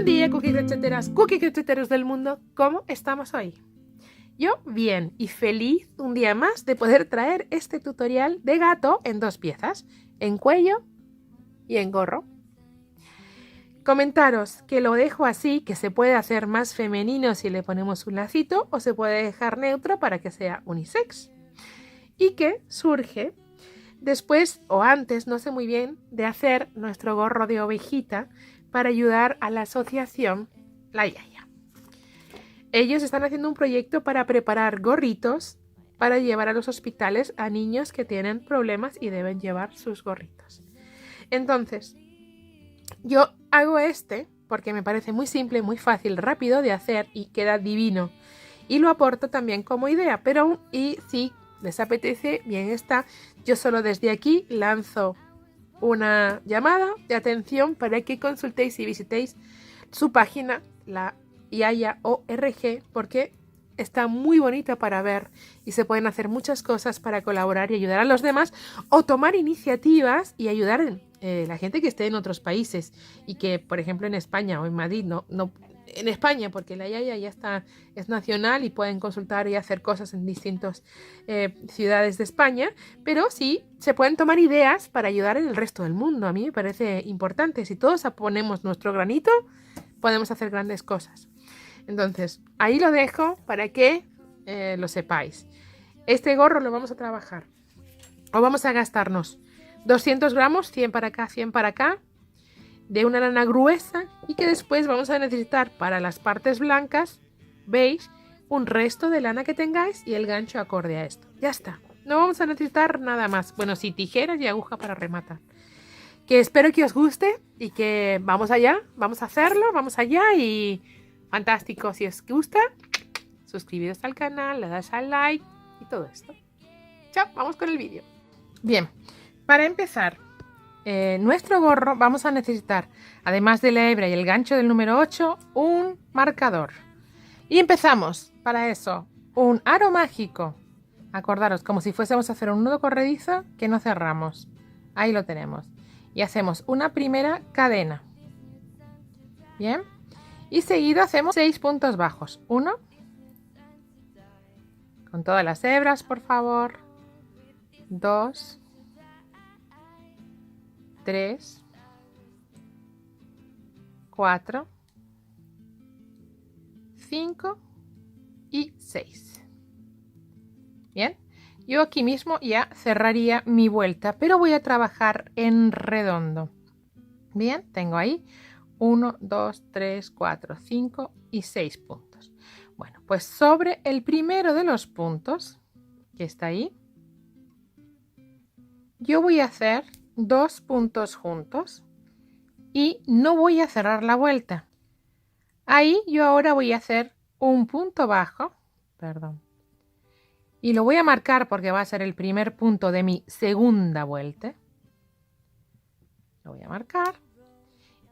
Buen día, cookie crocheteros del mundo. ¿Cómo estamos hoy? Yo bien y feliz un día más de poder traer este tutorial de gato en dos piezas, en cuello y en gorro. Comentaros que lo dejo así, que se puede hacer más femenino si le ponemos un lacito o se puede dejar neutro para que sea unisex. Y que surge después o antes, no sé muy bien, de hacer nuestro gorro de ovejita para ayudar a la asociación La Yaya. Ellos están haciendo un proyecto para preparar gorritos para llevar a los hospitales a niños que tienen problemas y deben llevar sus gorritos. Entonces, yo hago este porque me parece muy simple, muy fácil, rápido de hacer y queda divino. Y lo aporto también como idea, pero y si les apetece, bien está. Yo solo desde aquí lanzo una llamada de atención para que consultéis y visitéis su página, la Yaya.org, porque está muy bonita para ver y se pueden hacer muchas cosas para colaborar y ayudar a los demás o tomar iniciativas y ayudar a la gente que esté en otros países y que, por ejemplo, en España o en Madrid, en España, porque la Yaya ya está, es nacional y pueden consultar y hacer cosas en distintas ciudades de España, pero sí se pueden tomar ideas para ayudar en el resto del mundo. A mí me parece importante. Si todos ponemos nuestro granito, podemos hacer grandes cosas. Entonces, ahí lo dejo para que lo sepáis. Este gorro lo vamos a trabajar o vamos a gastarnos 200 gramos, 100 para acá, 100 para acá, de una lana gruesa y que después vamos a necesitar para las partes blancas, veis, un resto de lana que tengáis y el gancho acorde a esto. Ya está, no vamos a necesitar nada más. Bueno, sí, tijeras y aguja para rematar. Que espero que os guste y que vamos allá, vamos a hacerlo, vamos allá y fantástico. Si os gusta, suscribiros al canal, le das al like y todo esto. Chao, vamos con el vídeo. Bien, para empezar, nuestro gorro vamos a necesitar, además de la hebra y el gancho del número 8, un marcador. Y empezamos, para eso, un aro mágico. Acordaros, como si fuésemos a hacer un nudo corredizo que no cerramos. Ahí lo tenemos. Y hacemos una primera cadena. Bien. Y seguido hacemos 6 puntos bajos. 1. Con todas las hebras, por favor. 2. 3, 4, 5 y 6. Bien, yo aquí mismo ya cerraría mi vuelta, pero voy a trabajar en redondo. Bien, tengo ahí 1, 2, 3, 4, 5 y 6 puntos. Bueno, pues sobre el primero de los puntos, que está ahí, yo voy a hacer 2 puntos juntos y no voy a cerrar la vuelta. Ahí yo ahora voy a hacer un punto bajo, y lo voy a marcar porque va a ser el primer punto de mi segunda vuelta. Lo voy a marcar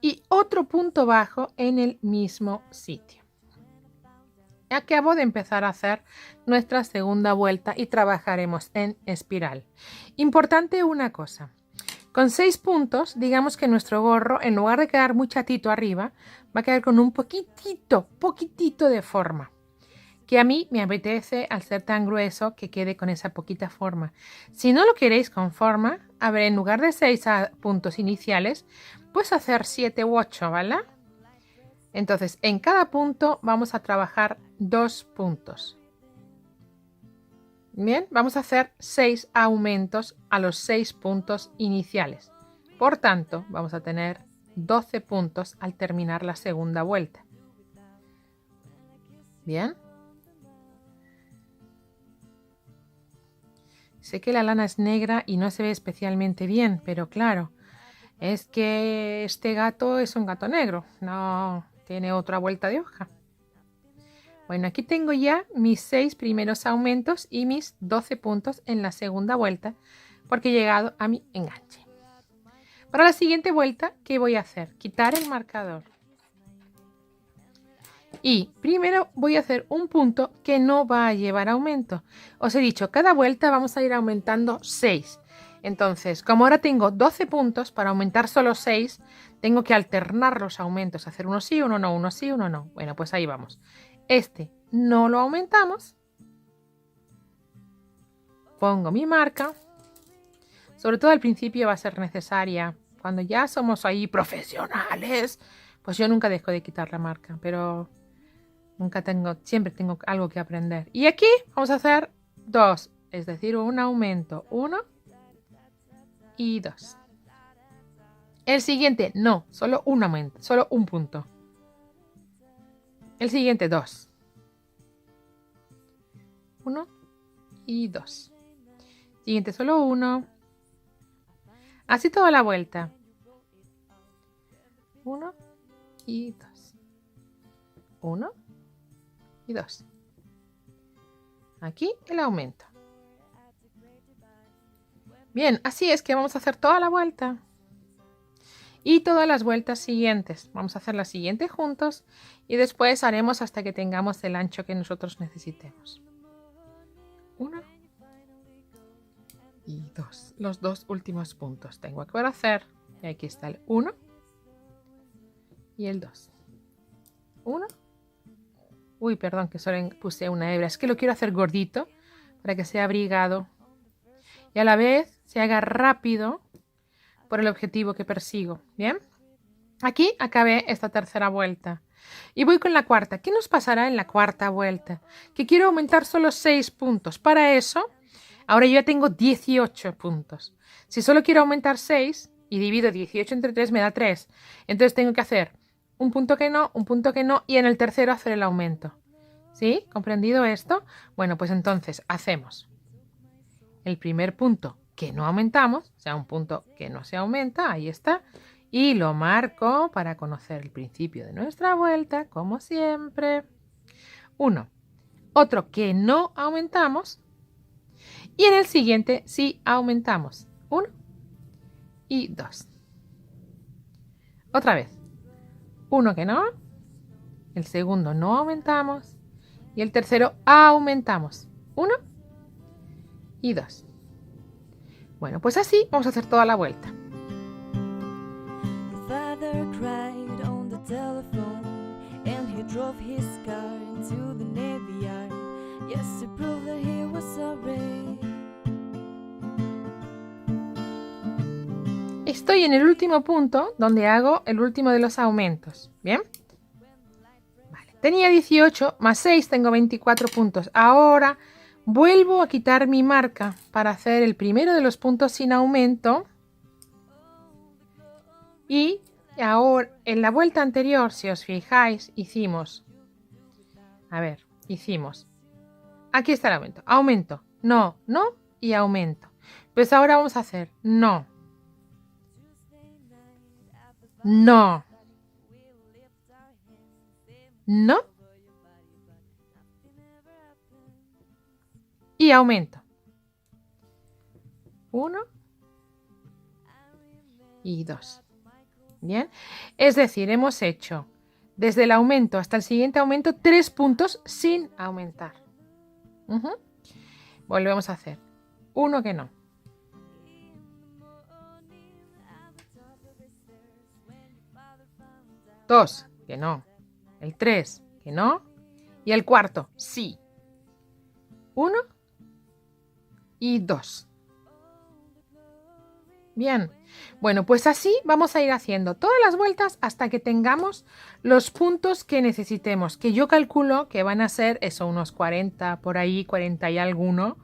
y otro punto bajo en el mismo sitio. Acabo de empezar a hacer nuestra segunda vuelta y trabajaremos en espiral. Importante una cosa. Con 6 puntos, digamos que nuestro gorro, en lugar de quedar muy chatito arriba, va a quedar con un poquitito de forma. Que a mí me apetece, al ser tan grueso, que quede con esa poquita forma. Si no lo queréis con forma, a ver, en lugar de 6 puntos iniciales, pues hacer 7 u 8, ¿vale? Entonces, en cada punto vamos a trabajar 2 puntos. Bien, vamos a hacer 6 aumentos a los 6 puntos iniciales. Por tanto, vamos a tener 12 puntos al terminar la segunda vuelta. Bien. Sé que la lana es negra y no se ve especialmente bien, pero claro, es que este gato es un gato negro, no tiene otra vuelta de hoja. Bueno, aquí tengo ya mis 6 primeros aumentos y mis 12 puntos en la segunda vuelta porque he llegado a mi enganche. Para la siguiente vuelta, ¿qué voy a hacer? Quitar el marcador. Y primero voy a hacer un punto que no va a llevar aumento. Os he dicho, cada vuelta vamos a ir aumentando 6. Entonces, como ahora tengo 12 puntos, para aumentar solo 6, tengo que alternar los aumentos, hacer uno sí, uno no, uno sí, uno no. Bueno, pues ahí vamos. Este no lo aumentamos. Pongo mi marca. Sobre todo al principio va a ser necesaria. Cuando ya somos ahí profesionales, pues yo nunca dejo de quitar la marca, pero siempre tengo algo que aprender. Y aquí vamos a hacer 2, es decir, un aumento, 1 y 2. El siguiente, no, solo un aumento, solo un punto. El siguiente, 2. 1 y 2. Siguiente, solo 1. Así toda la vuelta. 1 y 2. 1 y 2. Aquí el aumento. Bien, así es que vamos a hacer toda la vuelta. Y todas las vueltas siguientes. Vamos a hacer la siguiente juntos y después haremos hasta que tengamos el ancho que nosotros necesitemos. 1 y 2. Los 2 últimos puntos tengo que hacer. Y aquí está el 1 y el 2. 1. Uy, perdón, que solo puse una hebra. Es que lo quiero hacer gordito para que sea abrigado. Y a la vez se haga rápido por el objetivo que persigo. ¿Bien? Aquí acabé esta tercera vuelta. Y voy con la cuarta. ¿Qué nos pasará en la cuarta vuelta? Que quiero aumentar solo 6 puntos. Para eso, ahora yo ya tengo 18 puntos. Si solo quiero aumentar 6 y divido 18 entre 3 me da 3. Entonces tengo que hacer un punto que no y en el tercero hacer el aumento. ¿Sí? ¿Comprendido esto? Bueno, pues entonces hacemos el primer punto que no aumentamos, o sea, un punto que no se aumenta, ahí está, y lo marco para conocer el principio de nuestra vuelta, como siempre. 1. Otro que no aumentamos, y en el siguiente sí aumentamos. 1 y 2. Otra vez. 1 que no, el segundo no aumentamos, y el tercero aumentamos. 1 y 2. Bueno, pues así vamos a hacer toda la vuelta. Estoy en el último punto donde hago el último de los aumentos. ¿Bien? Vale. Tenía 18 más 6, tengo 24 puntos. Ahora vuelvo a quitar mi marca para hacer el primero de los puntos sin aumento. Y ahora, en la vuelta anterior, si os fijáis, hicimos... Aquí está el aumento. Aumento. No, no y aumento. Pues ahora vamos a hacer no. No. No. Y aumento. 1 y 2. Bien. Es decir, hemos hecho desde el aumento hasta el siguiente aumento 3 puntos sin aumentar. Volvemos a hacer. 1 que no. 2 que no. El 3 que no. Y el cuarto sí. 1 y 2. Bien, bueno, pues así vamos a ir haciendo todas las vueltas hasta que tengamos los puntos que necesitemos, que yo calculo que van a ser eso, unos 40, por ahí, 40 y alguno.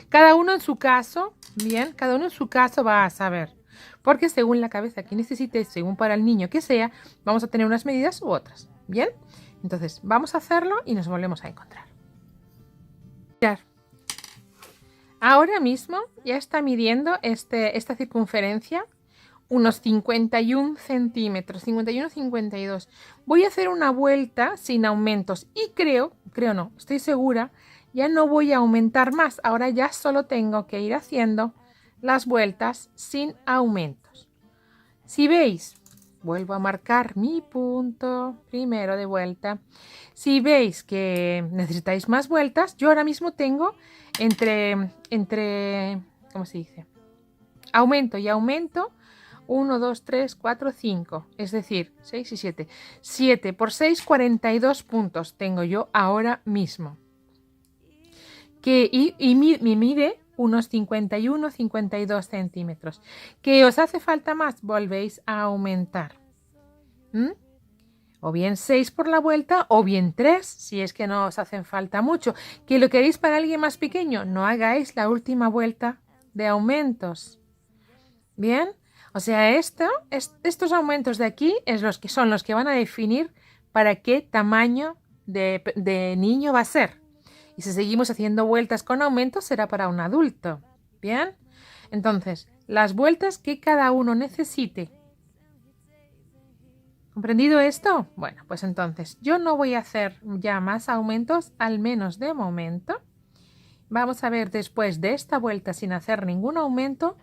Cada uno en su caso, bien, cada uno en su caso va a saber, porque según la cabeza que necesite, según para el niño que sea, vamos a tener unas medidas u otras, ¿bien? Entonces, vamos a hacerlo y nos volvemos a encontrar. Ahora mismo ya está midiendo esta circunferencia unos 51 centímetros, 51, 52. Voy a hacer una vuelta sin aumentos y creo no, estoy segura, ya no voy a aumentar más. Ahora ya solo tengo que ir haciendo las vueltas sin aumentos. Si veis, vuelvo a marcar mi punto primero de vuelta. Si veis que necesitáis más vueltas, yo ahora mismo tengo entre ¿cómo se dice? aumento y aumento. 1, 2, 3, 4, 5, es decir, 6 y 7. 7 por 6, 42 puntos tengo yo ahora mismo. Y mide unos 51, 52 centímetros. ¿Que os hace falta más? Volvéis a aumentar. O bien 6 por la vuelta, o bien 3, si es que no os hacen falta mucho. ¿Que lo queréis para alguien más pequeño? No hagáis la última vuelta de aumentos. ¿Bien? O sea, estos aumentos de aquí son los que van a definir para qué tamaño de niño va a ser. Y si seguimos haciendo vueltas con aumentos, será para un adulto. ¿Bien? Entonces, las vueltas que cada uno necesite. ¿Comprendido esto? Bueno, pues entonces yo no voy a hacer ya más aumentos, al menos de momento. Vamos a ver después de esta vuelta sin hacer ningún aumento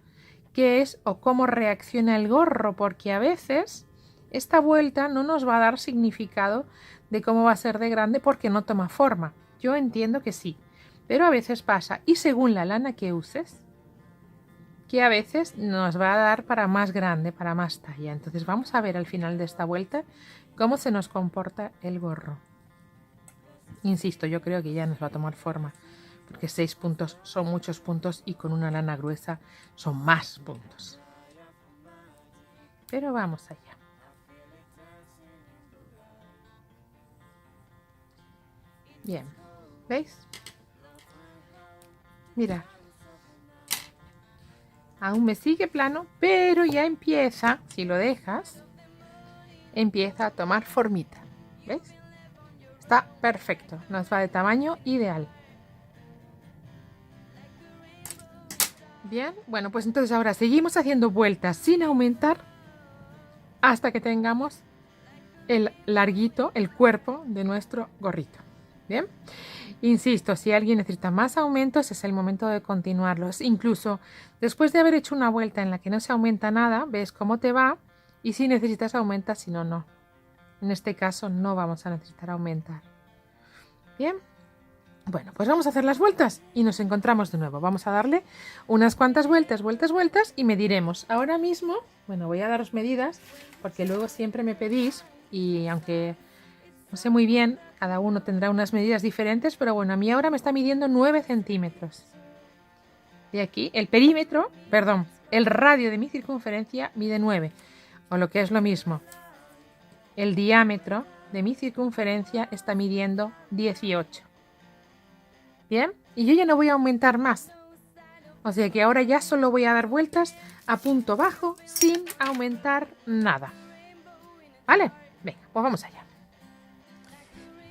qué es o cómo reacciona el gorro, porque a veces esta vuelta no nos va a dar significado de cómo va a ser de grande porque no toma forma. Yo entiendo que sí, pero a veces pasa, y según la lana que uses, que a veces nos va a dar para más grande, para más talla. Entonces vamos a ver al final de esta vuelta cómo se nos comporta el gorro. Insisto, yo creo que ya nos va a tomar forma, porque 6 puntos son muchos puntos y con una lana gruesa son más puntos. Pero vamos allá. Bien, ¿veis? Mirad. Aún me sigue plano, pero ya empieza, si lo dejas, empieza a tomar formita. ¿Veis? Está perfecto, nos va de tamaño ideal. Bien, bueno, pues entonces ahora seguimos haciendo vueltas sin aumentar hasta que tengamos el larguito, el cuerpo de nuestro gorrito. Bien, insisto, si alguien necesita más aumentos es el momento de continuarlos. Incluso después de haber hecho una vuelta en la que no se aumenta nada, ves cómo te va y si necesitas aumentar, si no, no. En este caso no vamos a necesitar aumentar. Bien. Bueno, pues vamos a hacer las vueltas y nos encontramos de nuevo. Vamos a darle unas cuantas vueltas y mediremos. Ahora mismo, bueno, voy a daros medidas porque luego siempre me pedís y aunque no sé muy bien, cada uno tendrá unas medidas diferentes, pero bueno, a mí ahora me está midiendo 9 centímetros. De aquí, el perímetro, perdón, el radio de mi circunferencia mide 9, o lo que es lo mismo, el diámetro de mi circunferencia está midiendo 18. Bien, y yo ya no voy a aumentar más. O sea que ahora ya solo voy a dar vueltas a punto bajo sin aumentar nada. ¿Vale? Venga, pues vamos allá.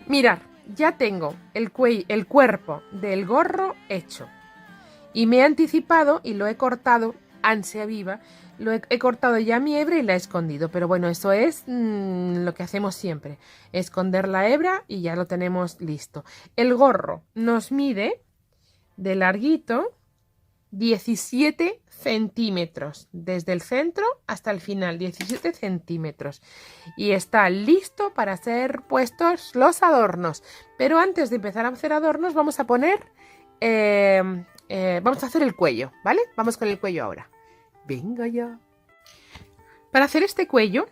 Mirad, ya tengo el cuerpo del gorro hecho. Y me he anticipado y lo he cortado ansia viva. He cortado ya mi hebra y la he escondido. Pero bueno, eso es lo que hacemos siempre. Esconder la hebra y ya lo tenemos listo. El gorro nos mide de larguito 17 centímetros. Desde el centro hasta el final, 17 centímetros. Y está listo para ser puestos los adornos. Pero antes de empezar a hacer adornos vamos a poner... vamos a hacer el cuello, ¿vale? Vamos con el cuello ahora. Venga ya. Para hacer este cuello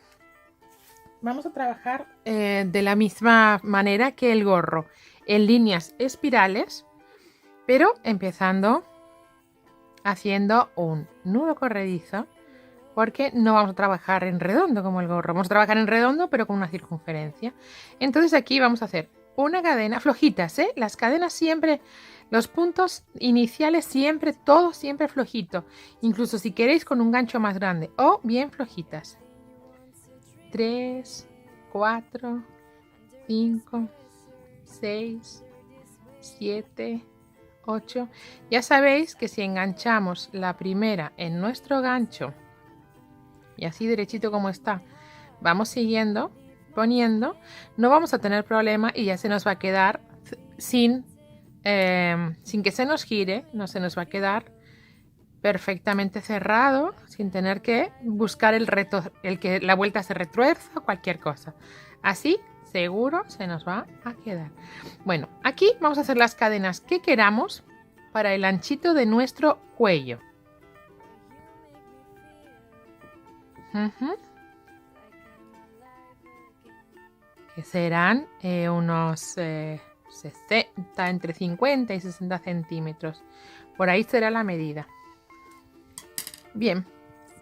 vamos a trabajar de la misma manera que el gorro, en líneas espirales, pero empezando haciendo un nudo corredizo, porque no vamos a trabajar en redondo como el gorro, vamos a trabajar en redondo pero con una circunferencia. Entonces aquí vamos a hacer una cadena, flojitas, ¿eh? Las cadenas siempre... Los puntos iniciales siempre, todo siempre flojito. Incluso si queréis con un gancho más grande o bien flojitas. 3, 4, 5, 6, 7, 8. Ya sabéis que si enganchamos la primera en nuestro gancho y así derechito como está, vamos siguiendo, poniendo, no vamos a tener problema y ya se nos va a quedar sin que se nos gire, no se nos va a quedar perfectamente cerrado, sin tener que buscar el que la vuelta se retuerza o cualquier cosa. Así seguro se nos va a quedar. Bueno, aquí vamos a hacer las cadenas que queramos para el anchito de nuestro cuello. Que serán unos 60, entre 50 y 60 centímetros. Por ahí será la medida. Bien,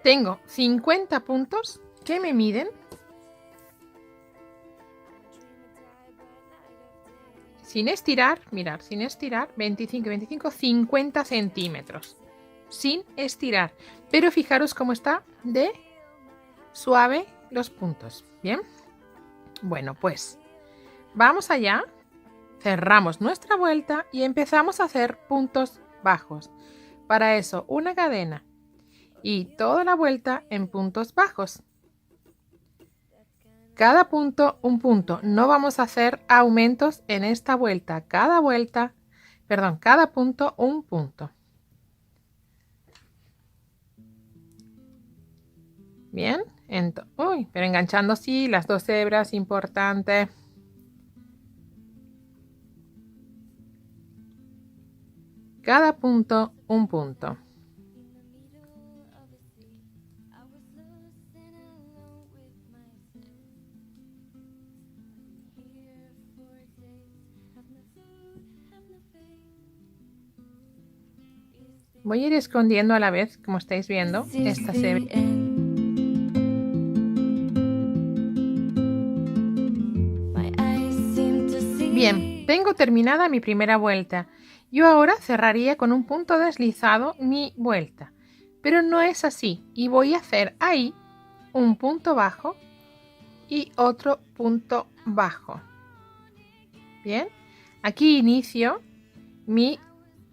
tengo 50 puntos que me miden sin estirar, mirad, sin estirar, 25, 25, 50 centímetros. Sin estirar. Pero fijaros cómo está de suave los puntos. Bien. Bueno, pues vamos allá. Cerramos nuestra vuelta y empezamos a hacer puntos bajos. Para eso, una cadena y toda la vuelta en puntos bajos. Cada punto, un punto. No vamos a hacer aumentos en esta vuelta. Cada punto, un punto. Bien, pero enganchando sí las dos hebras, importante. Cada punto, un punto. Voy a ir escondiendo a la vez, como estáis viendo, estas hebras. Bien, tengo terminada mi primera vuelta. Yo ahora cerraría con un punto deslizado mi vuelta, pero no es así y voy a hacer ahí un punto bajo y otro punto bajo. Bien, aquí inicio mi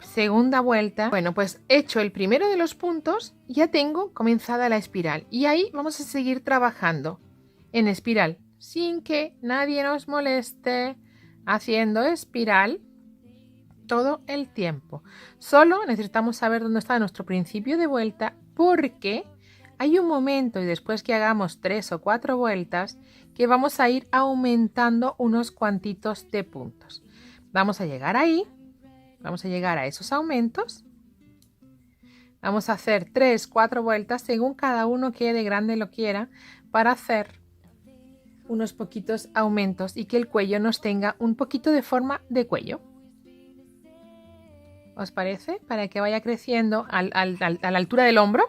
segunda vuelta. Bueno, pues hecho el primero de los puntos, ya tengo comenzada la espiral y ahí vamos a seguir trabajando en espiral sin que nadie nos moleste, haciendo espiral todo el tiempo. Solo necesitamos saber dónde está nuestro principio de vuelta, porque hay un momento, y después que hagamos 3 o 4 vueltas, que vamos a ir aumentando unos cuantitos de puntos. Vamos a llegar ahí, vamos a llegar a esos aumentos. Vamos a hacer 3, 4 vueltas según cada uno que de grande lo quiera, para hacer unos poquitos aumentos y que el cuello nos tenga un poquito de forma de cuello. ¿Os parece? Para que vaya creciendo a la altura del hombro.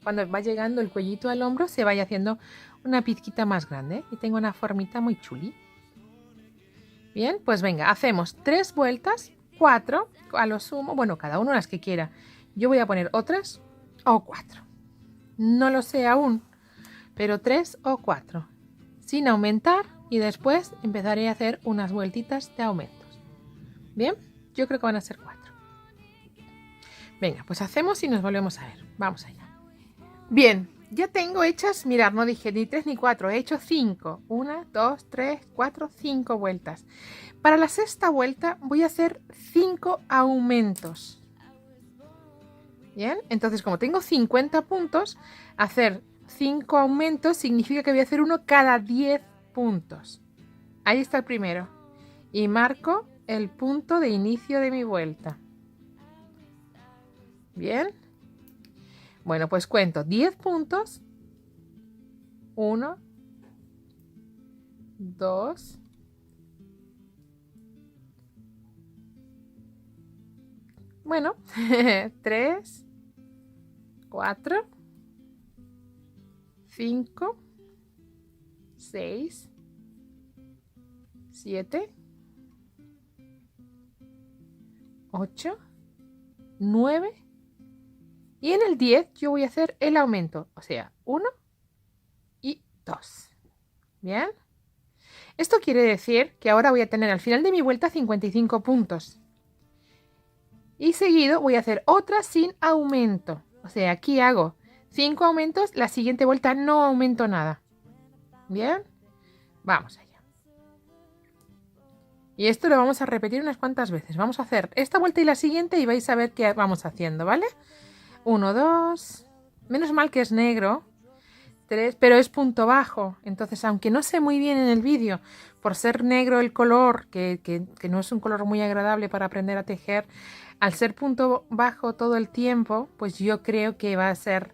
Cuando va llegando el cuellito al hombro, se vaya haciendo una pizquita más grande. Y tengo una formita muy chuli. Bien, pues venga, hacemos 3 vueltas, 4 a lo sumo. Bueno, cada uno las que quiera. Yo voy a poner o 3 o 4. No lo sé aún, pero 3 o 4. Sin aumentar, y después empezaré a hacer unas vueltitas de aumentos. Bien, yo creo que van a ser 4. Venga, pues hacemos y nos volvemos a ver. Vamos allá. Bien, ya tengo hechas, mirad, no dije ni 3 ni 4, he hecho 5. 1, 2, 3, 4, 5 vueltas. Para la sexta vuelta voy a hacer 5 aumentos. Bien, entonces como tengo 50 puntos, hacer 5 aumentos significa que voy a hacer uno cada 10 puntos. Ahí está el primero. Y marco el punto de inicio de mi vuelta. Bien. Bueno, pues cuento 10 puntos. 1, 2, 3, 4, 5, 6, 7, 8, 9. Y en el 10 yo voy a hacer el aumento, o sea, 1 y 2. ¿Bien? Esto quiere decir que ahora voy a tener al final de mi vuelta 55 puntos. Y seguido voy a hacer otra sin aumento. O sea, aquí hago 5 aumentos, la siguiente vuelta no aumento nada. ¿Bien? Vamos allá. Y esto lo vamos a repetir unas cuantas veces. Vamos a hacer esta vuelta y la siguiente y vais a ver qué vamos haciendo, ¿vale? 1, 2, menos mal que es negro, 3, pero es punto bajo, entonces aunque no sé muy bien en el vídeo, por ser negro el color, que no es un color muy agradable para aprender a tejer, al ser punto bajo todo el tiempo, pues yo creo que va a ser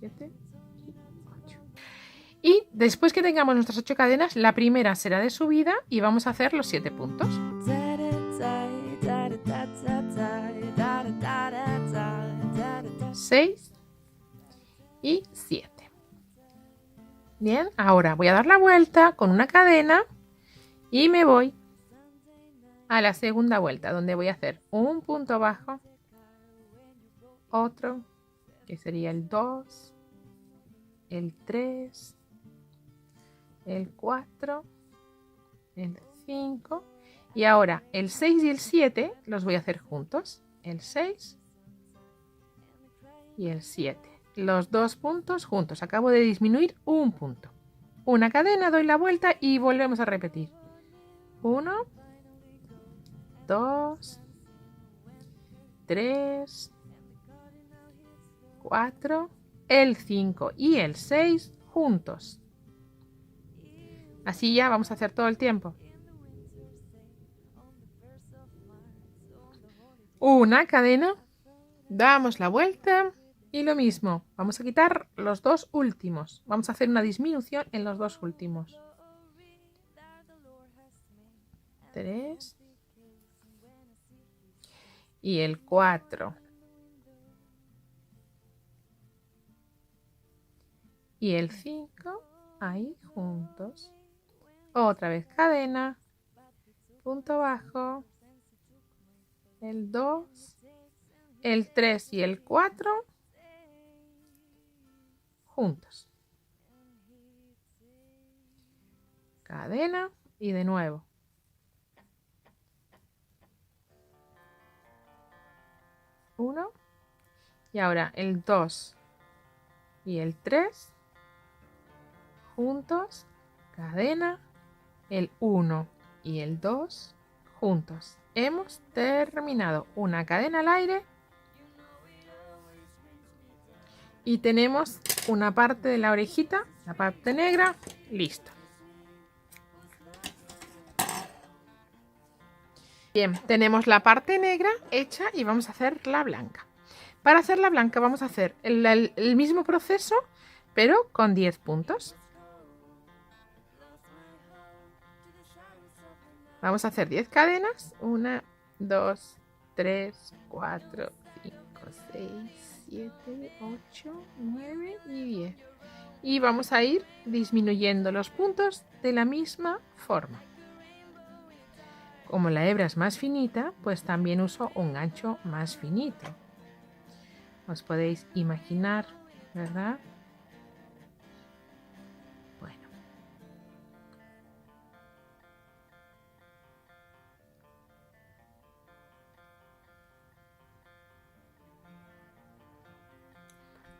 7 y 8. Y después que tengamos nuestras 8 cadenas, la primera será de subida y vamos a hacer los 7 puntos. 6 y 7. Bien, ahora voy a dar la vuelta con una cadena y me voy a la segunda vuelta, donde voy a hacer un punto bajo, otro, que sería el 2, el 3, el 4, el 5, y ahora el 6 y el 7 los voy a hacer juntos, el 6 y el 7. Los dos puntos juntos. Acabo de disminuir un punto. Una cadena, doy la vuelta y volvemos a repetir. 1, 2, 3, 4, el 5 y el 6 juntos. Así ya vamos a hacer todo el tiempo. Una cadena, damos la vuelta. Y lo mismo, vamos a quitar los dos últimos. Vamos a hacer una disminución en los dos últimos. 3. Y el 4. Y el 5, ahí juntos. Otra vez cadena, punto bajo, el 2, el 3 y el 4. Juntos. Cadena y de nuevo. Uno. Y ahora el 2 y el 3. Juntos. Cadena. El 1 y el 2. Juntos. Hemos terminado. Una cadena al aire. Y tenemos una parte de la orejita, la parte negra, lista. Bien, tenemos la parte negra hecha y vamos a hacer la blanca. Para hacer la blanca vamos a hacer el mismo proceso, pero con 10 puntos. Vamos a hacer 10 cadenas. 1, 2, 3, 4, 5, 6, 7, 8, 9 y 10. Y vamos a ir disminuyendo los puntos de la misma forma. Como la hebra es más finita, pues también uso un gancho más finito. Os podéis imaginar, ¿verdad? Bueno.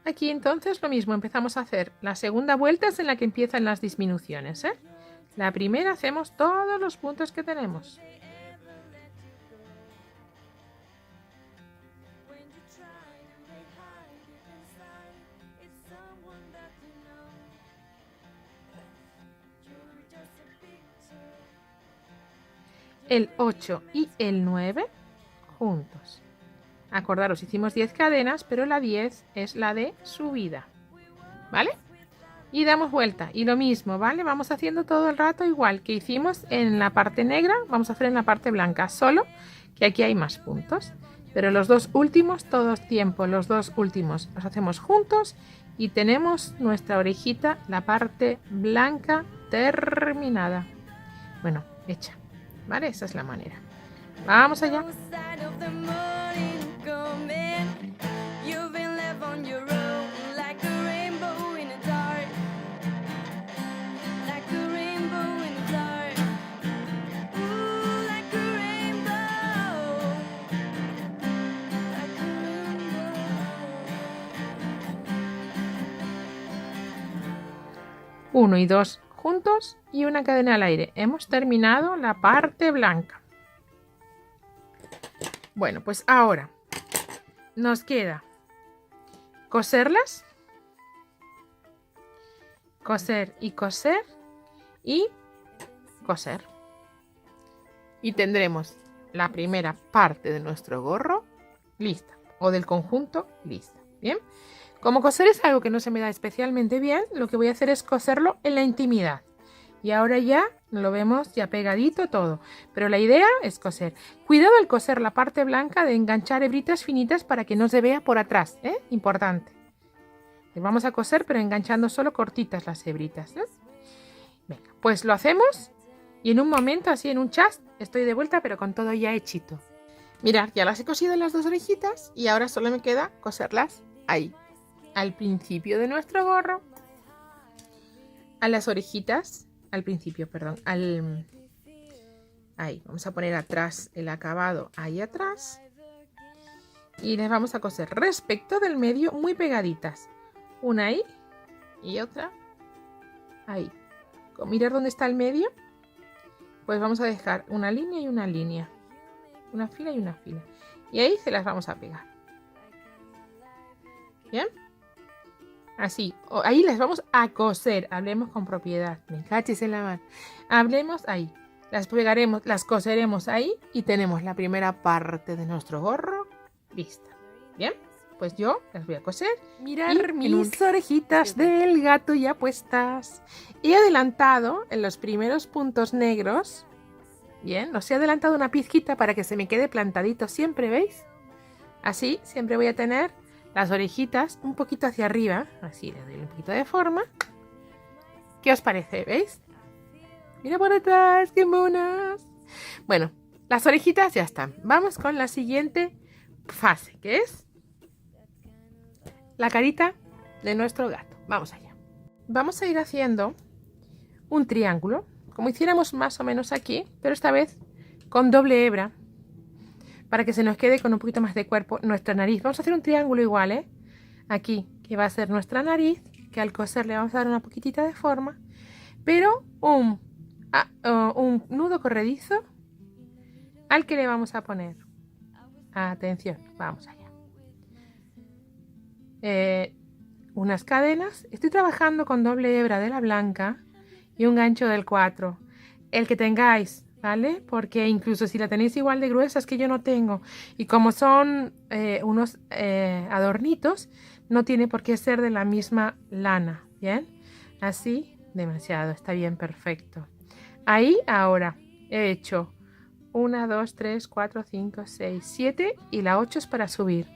Aquí entonces lo mismo, empezamos a hacer la segunda vuelta, es en la que empiezan las disminuciones, ¿eh? La primera hacemos todos los puntos que tenemos. El 8 y el 9 juntos. Acordaros, hicimos 10 cadenas, pero la 10 es la de subida, ¿vale? Y damos vuelta, y lo mismo, ¿vale? Vamos haciendo todo el rato igual que hicimos en la parte negra, vamos a hacer en la parte blanca, solo que aquí hay más puntos. Pero los dos últimos, todos tiempo, los dos últimos los hacemos juntos y tenemos nuestra orejita, la parte blanca terminada. Bueno, hecha, ¿vale? Esa es la manera. Vamos allá. Uno y dos juntos y una cadena al aire. Hemos terminado la parte blanca. Bueno, pues ahora nos queda coserlas, coser y coser y coser. Y tendremos la primera parte de nuestro gorro lista, o del conjunto lista. Bien, como coser es algo que no se me da especialmente bien, lo que voy a hacer es coserlo en la intimidad. Y ahora ya lo vemos ya pegadito todo. Pero la idea es coser. Cuidado al coser la parte blanca de enganchar hebritas finitas para que no se vea por atrás, ¿eh? Importante. Vamos a coser pero enganchando solo cortitas las hebritas, ¿eh? Venga, pues lo hacemos y en un momento, así en un chas, estoy de vuelta pero con todo ya hechito. Mirad, ya las he cosido las dos orejitas y ahora solo me queda coserlas ahí. Al principio de nuestro gorro. A las orejitas. Al principio, perdón. Ahí, vamos a poner atrás el acabado ahí atrás. Y les vamos a coser respecto del medio muy pegaditas. Una ahí y otra ahí. Mirad dónde está el medio. Pues vamos a dejar una línea y una línea. Una fila y una fila. Y ahí se las vamos a pegar. ¿Bien? Así. Ahí las vamos a coser. Hablemos con propiedad. Me cachis en la mano. Hablemos ahí. Las pegaremos, las coseremos ahí. Y tenemos la primera parte de nuestro gorro lista. ¿Bien? Pues yo las voy a coser. Mirad mis orejitas del gato ya puestas. He adelantado en los primeros puntos negros. Bien, los he adelantado una pizquita para que se me quede plantadito siempre, ¿veis? Así siempre voy a tener las orejitas un poquito hacia arriba. Así le doy un poquito de forma. ¿Qué os parece? ¿Veis? Mira por detrás, qué monas. Bueno, las orejitas ya están. Vamos con la siguiente fase, que es la carita de nuestro gato. Vamos allá. Vamos a ir haciendo un triángulo, como hiciéramos más o menos aquí, pero esta vez con doble hebra, para que se nos quede con un poquito más de cuerpo nuestra nariz. Vamos a hacer un triángulo igual, ¿eh? Aquí, que va a ser nuestra nariz, que al coser le vamos a dar una poquitita de forma, pero un nudo corredizo al que le vamos a poner. Atención, vamos allá. Unas cadenas. Estoy trabajando con doble hebra de la blanca y un gancho del 4. El que tengáis, ¿vale? Porque incluso si la tenéis igual de gruesas que yo no tengo, y como son unos adornitos, no tiene por qué ser de la misma lana, ¿bien? Así, demasiado, está bien, perfecto. Ahí ahora he hecho 1, 2, 3, 4, 5, 6, 7 y la 8 es para subir.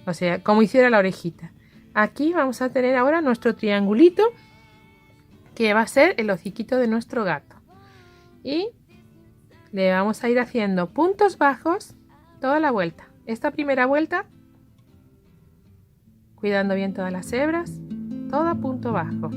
O sea, como hiciera la orejita. Aquí vamos a tener ahora nuestro triangulito, que va a ser el hociquito de nuestro gato. Y le vamos a ir haciendo puntos bajos toda la vuelta. Esta primera vuelta, cuidando bien todas las hebras, todo a punto bajo.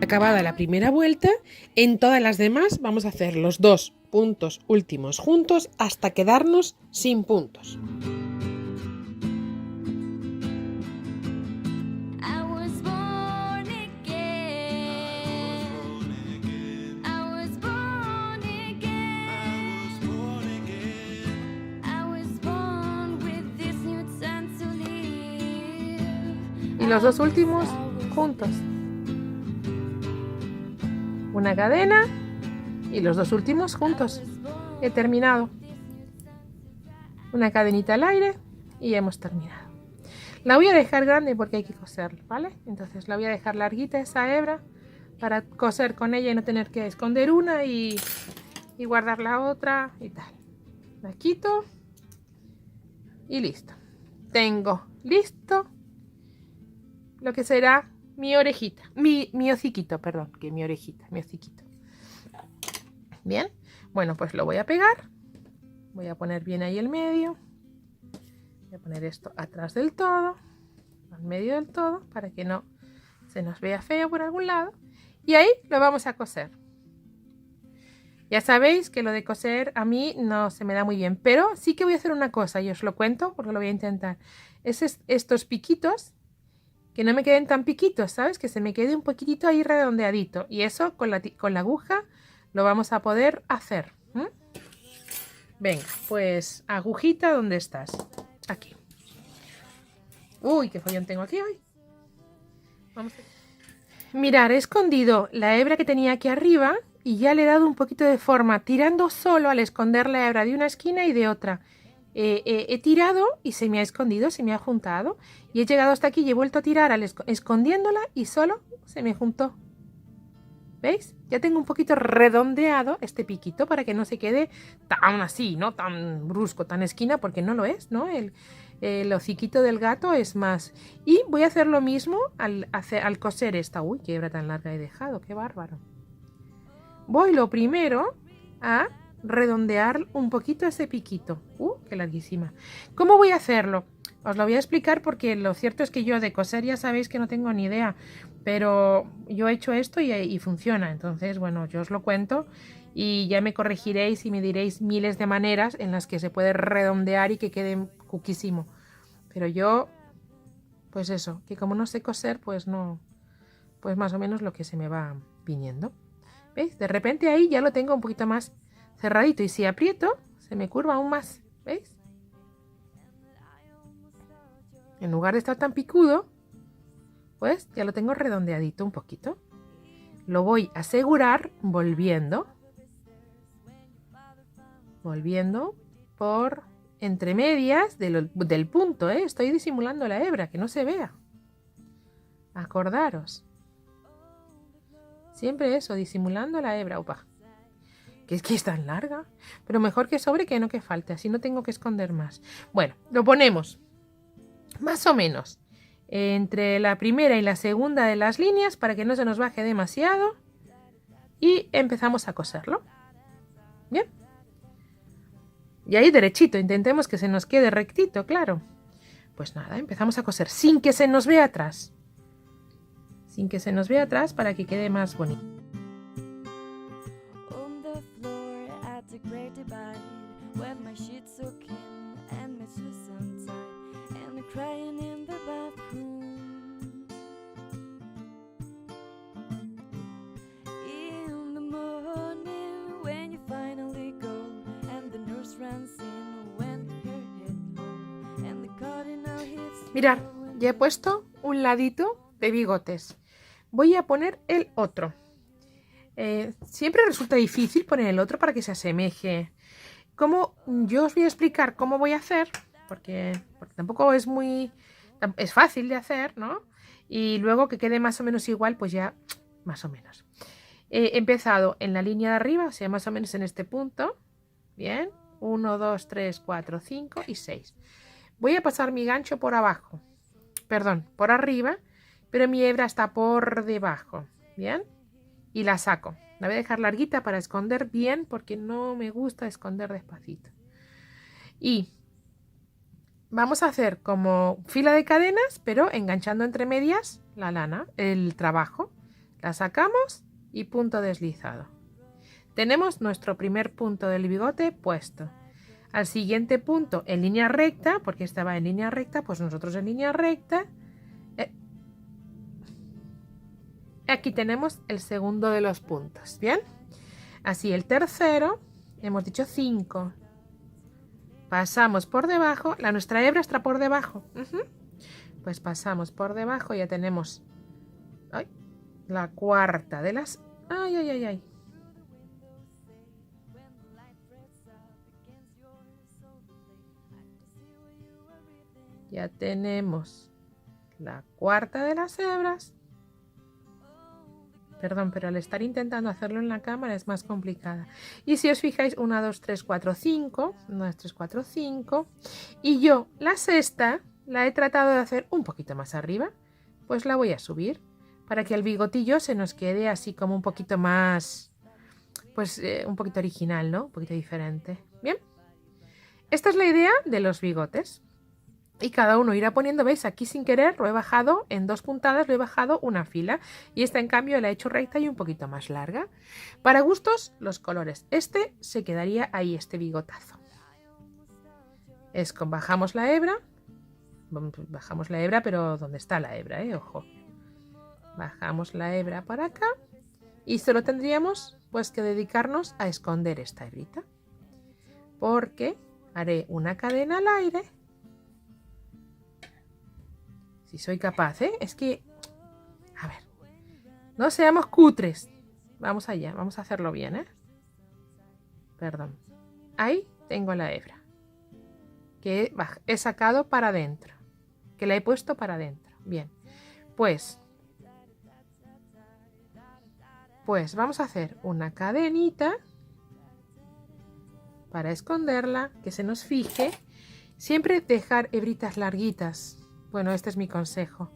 Acabada la primera vuelta, en todas las demás vamos a hacer los dos puntos últimos juntos hasta quedarnos sin puntos. Y los dos últimos juntos. Una cadena y los dos últimos juntos. He terminado. Una cadenita al aire y hemos terminado. La voy a dejar grande porque hay que coserla, ¿vale? Entonces la voy a dejar larguita esa hebra para coser con ella y no tener que esconder una y guardar la otra y tal. La quito y listo. Tengo listo lo que será mi orejita, mi hociquito, perdón, que mi orejita, mi hociquito. Bien, bueno, pues lo voy a pegar. Voy a poner bien ahí el medio. Voy a poner esto atrás del todo. al medio del todo para que no se nos vea feo por algún lado. Y ahí lo vamos a coser. Ya sabéis que lo de coser a mí no se me da muy bien, pero sí que voy a hacer una cosa y os lo cuento porque lo voy a intentar. Es estos piquitos, que no me queden tan piquitos, ¿sabes? Que se me quede un poquitito ahí redondeadito. Y eso con la aguja lo vamos a poder hacer. Venga, pues agujita, ¿dónde estás? Aquí. Uy, qué follón tengo aquí hoy. Vamos a... Mirar, he escondido la hebra que tenía aquí arriba y ya le he dado un poquito de forma, tirando solo al esconder la hebra de una esquina y de otra. He tirado y se me ha escondido, se me ha juntado. Y he llegado hasta aquí y he vuelto a tirar escondiéndola y solo se me juntó. ¿Veis? Ya tengo un poquito redondeado este piquito para que no se quede tan así, ¿no? Tan brusco, tan esquina, porque no lo es, ¿no? El hociquito del gato es más. Y voy a hacer lo mismo al coser esta. Uy, qué hebra tan larga he dejado, qué bárbaro. Voy lo primero a redondear un poquito ese piquito. Qué larguísima. ¿Cómo voy a hacerlo? Os lo voy a explicar porque lo cierto es que yo de coser ya sabéis que no tengo ni idea, pero yo he hecho esto y funciona. Entonces, bueno, yo os lo cuento y ya me corregiréis y me diréis miles de maneras en las que se puede redondear y que quede cuquísimo. Pero yo, pues eso, que como no sé coser, pues no, pues más o menos lo que se me va viniendo. ¿Veis? De repente ahí ya lo tengo un poquito más cerradito y si aprieto, se me curva aún más. ¿Veis? En lugar de estar tan picudo, pues ya lo tengo redondeadito un poquito. Lo voy a asegurar volviendo por entre medias del punto, ¿eh? Estoy disimulando la hebra, que no se vea. Acordaros. Siempre eso, disimulando la hebra. Upa. Que es que es tan larga. Pero mejor que sobre que no que falte. Así no tengo que esconder más. Bueno, lo ponemos más o menos entre la primera y la segunda de las líneas para que no se nos baje demasiado. Y empezamos a coserlo. Bien. Y ahí derechito. Intentemos que se nos quede rectito, claro. Pues nada, empezamos a coser sin que se nos vea atrás. Sin que se nos vea atrás para que quede más bonito. Mirad, ya he puesto un ladito de bigotes. Voy a poner el otro. Siempre resulta difícil poner el otro para que se asemeje. Yo os voy a explicar cómo voy a hacer, porque tampoco es fácil de hacer, ¿no? Y luego que quede más o menos igual, pues ya más o menos. He empezado en la línea de arriba, o sea, más o menos en este punto. Bien, 1, 2, 3, 4, 5 y 6. Voy a pasar mi gancho por abajo, perdón, por arriba, pero mi hebra está por debajo, ¿bien? Y la saco. La voy a dejar larguita para esconder bien porque no me gusta esconder despacito. Y vamos a hacer como fila de cadenas, pero enganchando entre medias la lana, el trabajo. La sacamos y punto deslizado. Tenemos nuestro primer punto del bigote puesto. Al siguiente punto en línea recta, porque estaba en línea recta, pues nosotros en línea recta. Aquí tenemos el segundo de los puntos, ¿bien? Así el tercero, hemos dicho 5. Pasamos por debajo, nuestra hebra está por debajo. Pues pasamos por debajo, ya tenemos la cuarta de las... ¡Ay! Ya tenemos la cuarta de las hebras. Perdón, pero al estar intentando hacerlo en la cámara es más complicada. Y si os fijáis, 1, 2, 3, 4, 5. 1, 2, 3, 4, 5. Y yo la sexta la he tratado de hacer un poquito más arriba. Pues la voy a subir para que el bigotillo se nos quede así como un poquito más... Pues un poquito original, ¿no? Un poquito diferente. Bien. Esta es la idea de los bigotes. Y cada uno irá poniendo, ¿veis? Aquí sin querer lo he bajado en 2 puntadas, lo he bajado una fila. Y esta en cambio la he hecho recta y un poquito más larga. Para gustos, los colores. Este se quedaría ahí, este bigotazo. Bajamos la hebra. Bajamos la hebra, pero ¿dónde está la hebra? Ojo. Bajamos la hebra para acá. Y solo tendríamos pues que dedicarnos a esconder esta hebrita. Porque haré una cadena al aire. Si soy capaz, es que... A ver. No seamos cutres. Vamos allá, vamos a hacerlo bien, Perdón. Ahí tengo la hebra. Que he sacado para adentro. Que la he puesto para adentro. Bien. Pues vamos a hacer una cadenita. Para esconderla, que se nos fije. Siempre dejar hebritas larguitas. Bueno, este es mi consejo.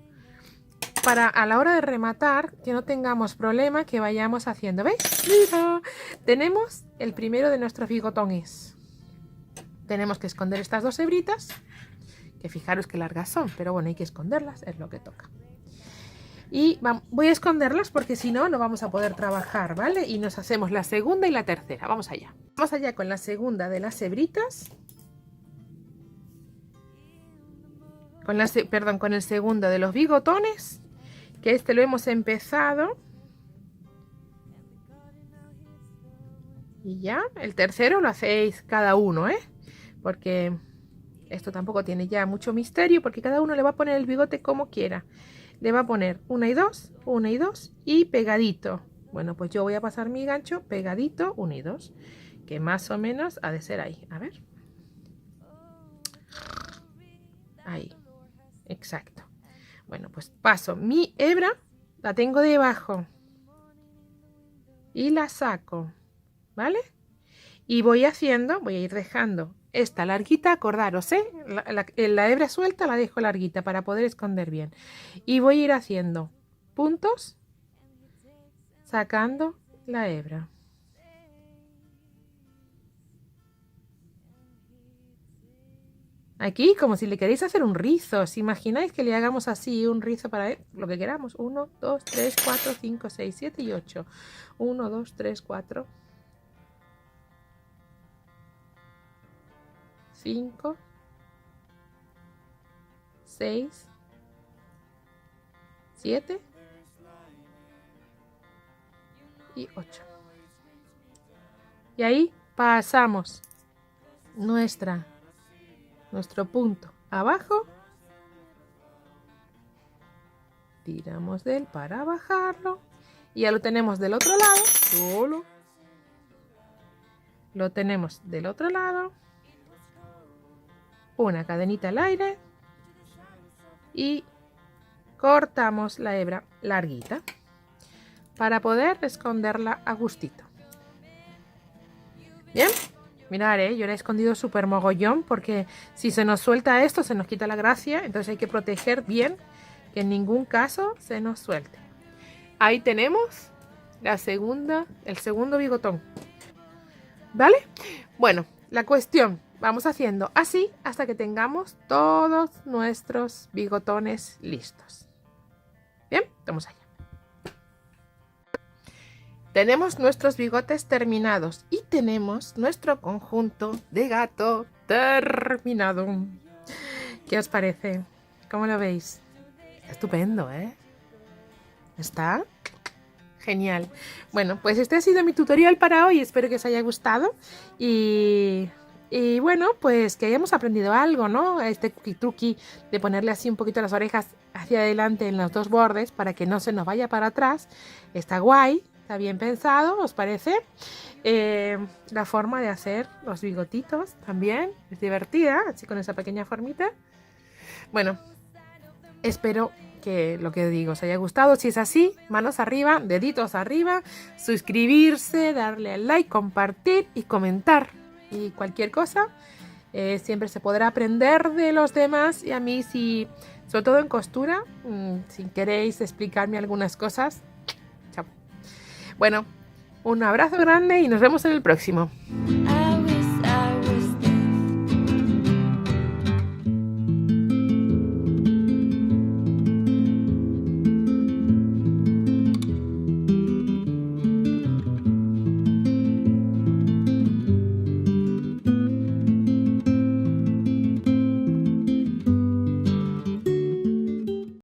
Para a la hora de rematar, que no tengamos problema, que vayamos haciendo. ¿Veis? Mira, tenemos el primero de nuestros bigotones. Tenemos que esconder estas 2 hebritas, que fijaros qué largas son, pero bueno, hay que esconderlas, es lo que toca. Y voy a esconderlas porque si no, no vamos a poder trabajar, ¿vale? Y nos hacemos la segunda y la tercera. Vamos allá. Vamos allá con la segunda de las hebritas. Con el segundo de los bigotones, que este lo hemos empezado. Y ya, el tercero lo hacéis cada uno, porque esto tampoco tiene ya mucho misterio, porque cada uno le va a poner el bigote como quiera. Le va a poner 1 y 2, 1 y 2 y pegadito. Bueno, pues yo voy a pasar mi gancho pegadito, 1 y 2, que más o menos ha de ser ahí. A ver. Ahí. Exacto. Bueno, pues paso mi hebra, la tengo debajo y la saco, ¿vale? Y voy a ir dejando esta larguita, acordaros, la hebra suelta la dejo larguita para poder esconder bien. Y voy a ir haciendo puntos, sacando la hebra. Aquí, como si le queréis hacer un rizo. ¿Os imagináis que le hagamos así un rizo para lo que queramos? 1, 2, 3, 4, 5, 6, 7 y 8. 1, 2, 3, 4. 5. 6. 7. Y 8. Y ahí pasamos nuestro punto abajo, tiramos de él para bajarlo y ya lo tenemos del otro lado, lo tenemos del otro lado, una cadenita al aire y cortamos la hebra larguita para poder esconderla a gustito. Bien. Mirad, yo la he escondido súper mogollón porque si se nos suelta esto se nos quita la gracia, entonces hay que proteger bien que en ningún caso se nos suelte. Ahí tenemos el segundo bigotón. ¿Vale? Bueno, la cuestión, vamos haciendo así hasta que tengamos todos nuestros bigotones listos. Bien, vamos allá. Tenemos nuestros bigotes terminados y tenemos nuestro conjunto de gato terminado. ¿Qué os parece? ¿Cómo lo veis? Estupendo, ¿Está? Genial. Bueno, pues este ha sido mi tutorial para hoy. Espero que os haya gustado y bueno, pues que hayamos aprendido algo, ¿no? Este truqui de ponerle así un poquito las orejas hacia adelante en los 2 bordes para que no se nos vaya para atrás. Está guay. Está bien pensado, ¿os parece? La forma de hacer los bigotitos también es divertida, así con esa pequeña formita. Bueno, espero que lo que digo os haya gustado. Si es así, manos arriba, deditos arriba, suscribirse, darle al like, compartir y comentar. Y cualquier cosa, siempre se podrá aprender de los demás. Y a mí, sobre todo en costura, si queréis explicarme algunas cosas, chao. Bueno, un abrazo grande y nos vemos en el próximo.